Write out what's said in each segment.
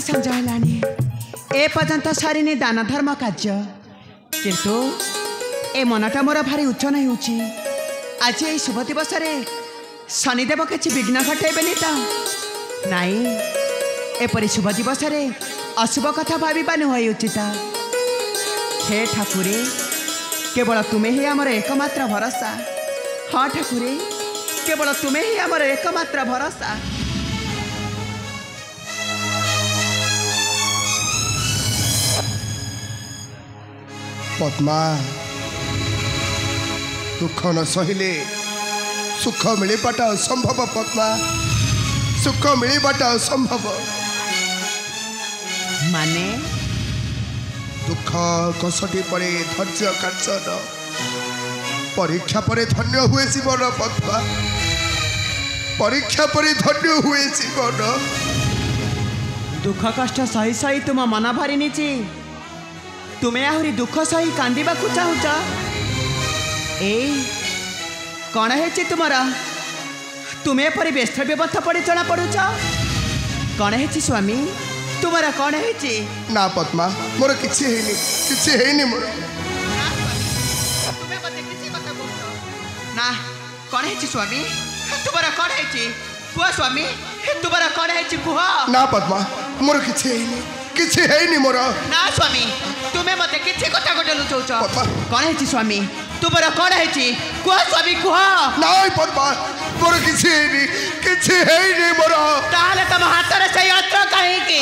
समझाइलानी ए पर्यंत सारिनी दान धर्म कार्य किंतु ए मनटा मोर भारी उच्चन होउची आज ए शुभ दिवस रे शनिदेव किसी विघ्न घटेबेनी तो नाई एपरी शुभ दिवस रे अशुभ कथा भाविबा नुहे उचित। हे ठाकुरे केवल तुम्हें ही आमर एकमात्र भरोसा। हाँ ठाकुरे केवल तुम्हें ही आमर एकमात्र भरोसा। पद्मा दुख न सहिले सुख मिलवाटा असंभव। पद्मा सुख मिलवाटा असंभव। माने दुख कसटी पड़े धैर्य कार्य परीक्षा पर धन्य हुए जीवन। पद्मा परीक्षा पर धन्य हुए जीवन। दुख कष्ट सही सही तुम मन भरी नीची तुम्हें आहरी दुख सही कांदिबा को चाहूच। ए कौन है तुमर तुम्हें परी व्यस्त व्यवस्था पड़े जना पड़ुच कौन है स्वामी तुमर कौन है ना पद्मा मोर किछि हेनी मोर ना कौन है स्वामी तुमर कौन है कुह स्वामी तुमर कौन है कुह ना पद्मा मोर किछि हेनी मोर ना स्वामी तुम्हें मते किछि कथा को लुचौच कौन है स्वामी तुमर कौन है कुह स्वामी कुह ना पद्मा मोर किछि हेनी मोर ताले तुम हाथ रे सही अस्त्र कहीं की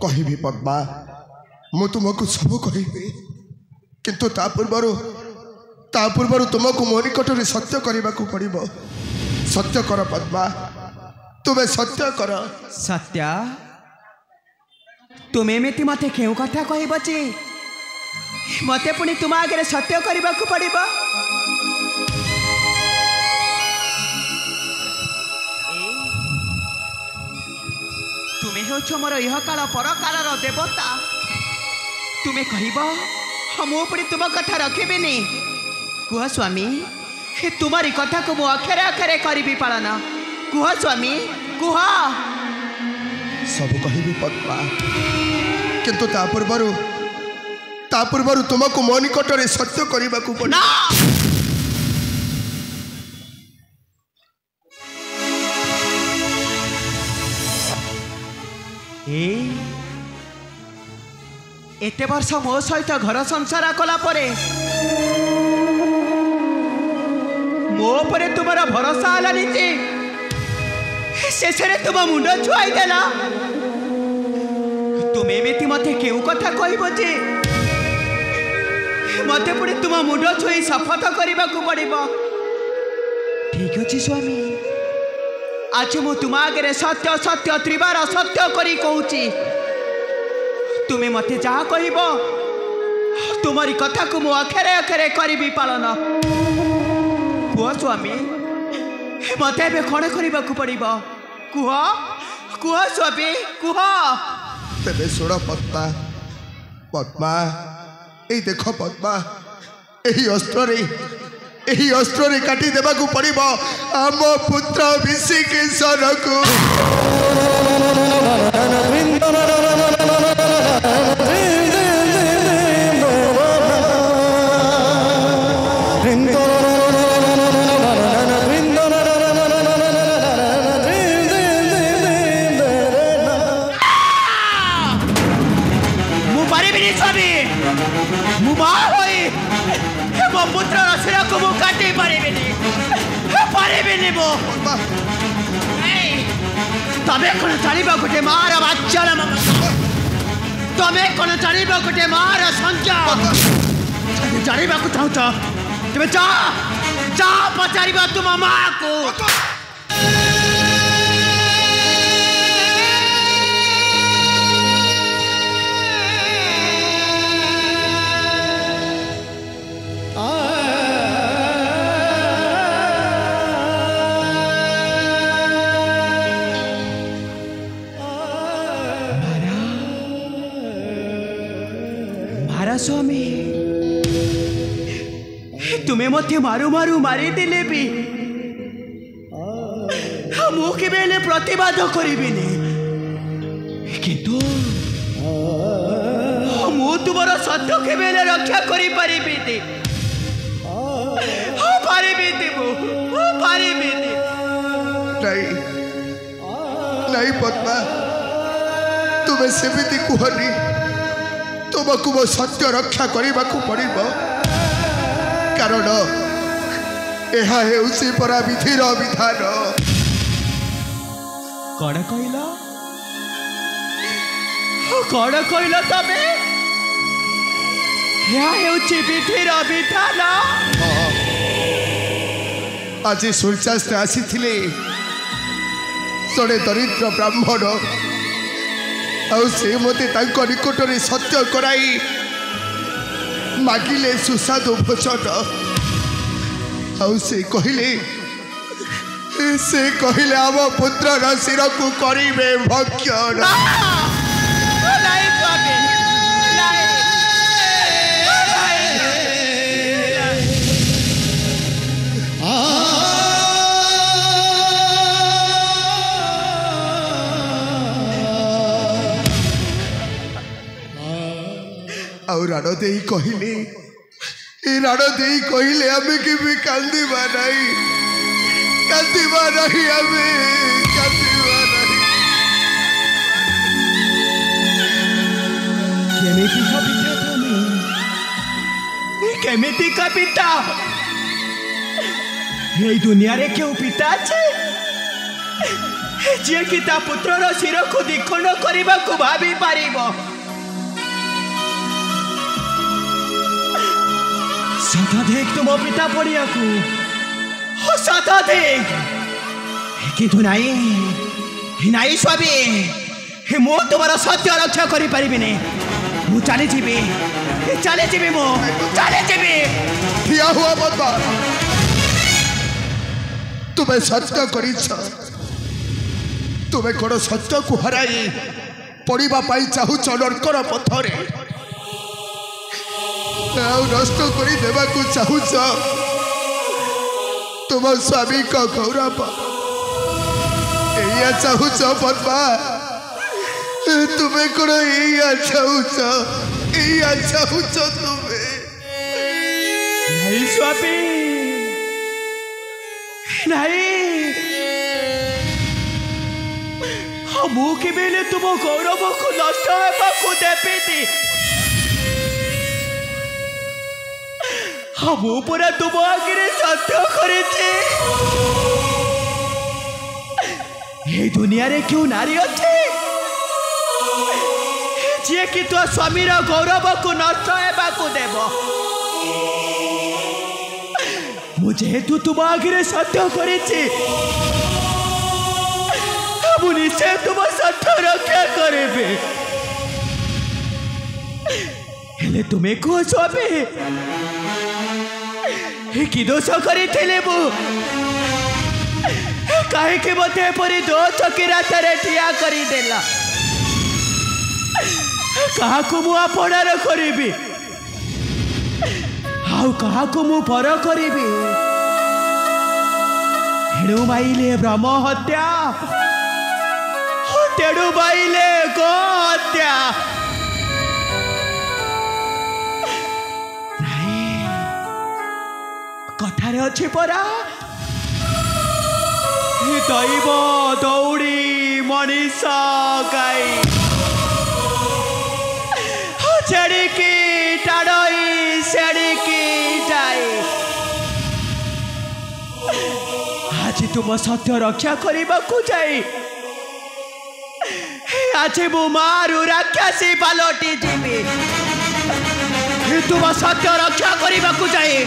कहि पद्मा मु तुमको सब कहि किंतु ता पूर्वर तुमको मो निकट में सत्य करने को पड़ो। सत्य कर पद्मा तुम्हें सत्य कर। सत्य तुम्हें एमती मत क्यों कथा कहब जे मत पुणी तुम आगे सत्य करने को पड़ो। तुम्हें हो मोर यह काल पर कालर देवता तुम्हें कह मु पुणी तुम कथा रखिबिनी कुह स्वामी तुम्हारी कथा को मु अक्षरे अक्षरे करी पालन कुह स्वामी कुह सब कहि पद्मा किंतु ता पूर्वर तुमको मो निकट में सत्य करने को पड़ो। एते वर्ष मो सहित घर संसार कला परे मो परे तुमर भरोसा आलानी जे शेष तुम मुंड छुआई देला तुम्हें एमती मत क्यों कथा कहब जे मत पुणी तुम मुंड छुई शपथ करने को पड़ो। ठीक अच्छे स्वामी आज मु तुम आगे सत्य सत्य त्रिबार सत्य करी कहूची तुम्हें मत जहाँ कह तुम्हारी कथा को मु अक्षरे अक्षरे करी पालन कुह स्वामी मत ए कौन करने को पड़ो कुह कुह स्वामी कुह तेरे शुण पद्मा पद्मा ये देख पद्मा यही अस्त्र रे काटी देवा को पड़ो आम पुत्र विषिकेशर को। पुत्र शिरा को मु काटी पारे तमें कौन जाना गोटे मार बाच्चर तमें कौन जाना गोटे मार संख्या जाना चाहूच तेज जा पचार तुम माँ को। स्वामी तुम्हें मत मारू मारू मारी दिले भी मु केबेले प्रतिवाद करिबिनी किंतु मु तुमर सत्य केबेले रक्षा करि परिबिनी परिबिनी मु परिबिनी नहीं नहीं पद्मा तुम्हें सेमिति कुहनी तुमको मो सत्य रक्षा करने को पड़ो कारण यह है परा विधिर विधान कौन कहल कौन कहल तमे विधिर विधान आज सूर्यास्त आसी जड़े दरिद्र ब्राह्मण से मते निकट में सत्य कराई मागिले सुस्वादु भोजन से कहले आम पुत्र शिर को करेंगे भक्षण और राण दे कहले आम कि कांदीबा नहीं आम केमिति का पिता ये दुनिया रे क्यों पिता छे जे कि ता पुत्रर शिर को दिखंड करबा को भाबी पारिबो सदा देख तुम पिता पड़िया को सदा देख किंतु नहीं स्वामी मु तुम सत्य रक्षा करि परिबि ने मु चली जीवी मु चली जीवी ठिया हुआ बाबा तुम्हें सत्य कर तुम्हें कौन सत्य को हराई पढ़ा चाहूच नर्कर पथरे नष्ट कर चाहूच तुम स्वामी का गौरव या चाहूच पद्मा तुम्हें कौन या चाहूच तुम्हें नहीं स्वामी नहीं मु केबेले तुम गौरव को नष्ट होगा देवी मु पूरा तुम आगे सत्य करे ये दुनिया रे क्यों नारी अच्छे जे कि तो स्वामीर गौरव को नष्ट होगा को देव मुझे तुम आगे सत्य करे निश्चय तुम सत्य रक्षा करे तुम्हें कह स्वामी कि दोष करी कहीं मत दो चकी रात ठिया करदेला क्या मु आपणार करी मु पर करी हेणु माइले ब्रह्म हत्या तेणु माइले गो हत्या कथारे अच्छी परा दैव दौड़ी मनीष गाई छेड़िकी टाड़ई सेड़िकी जाए आज तुम सत्य रक्षा करने को जाए आज मु मारू राक्षसी पलटि जीवी तुम सत्य रक्षा करने को जाए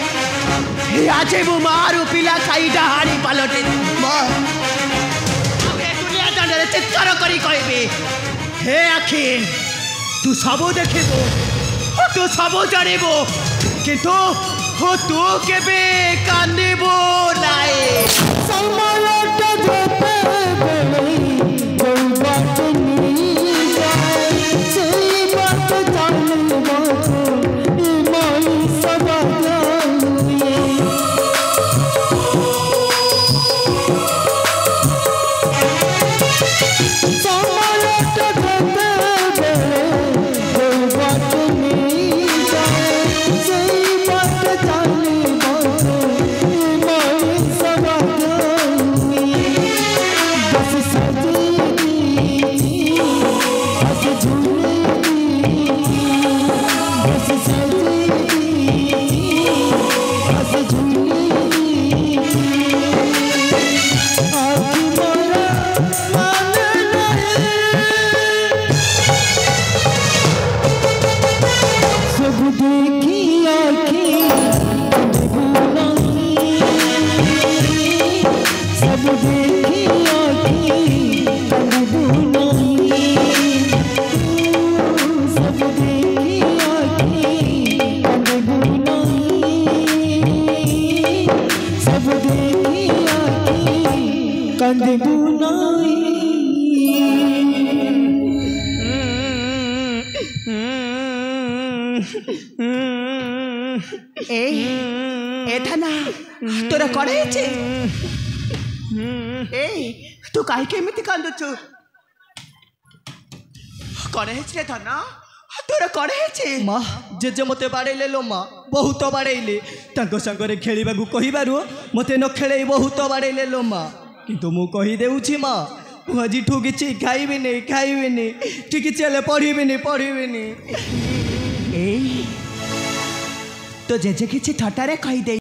आज मु मारू पिला खाई डहाड़ी पलटि दुनिया दांडे चित्कार करी कहबी हे आखि तू सब देखबो तू सब जानबो किंतु तू केबे कांदिबो नाई समयटा धोपे बेले जो बात नी जाए से बात जान सब देखी आखी कंदबू नाई ए धना तोरा कड़े ए तू कहीं केमिति कांदुचु कड़े रे धना तोरा कड़े माँ जेजे मते बाड़े लो माँ बहुत बाड़े सांगे खेल कहबारू मते न खेल बहुत बाड़े लो माँ किंतु मु कहीदे माँ आज कि खाइबी ठीक चले पढ़ी तो जेजे किछि थटारे कही दे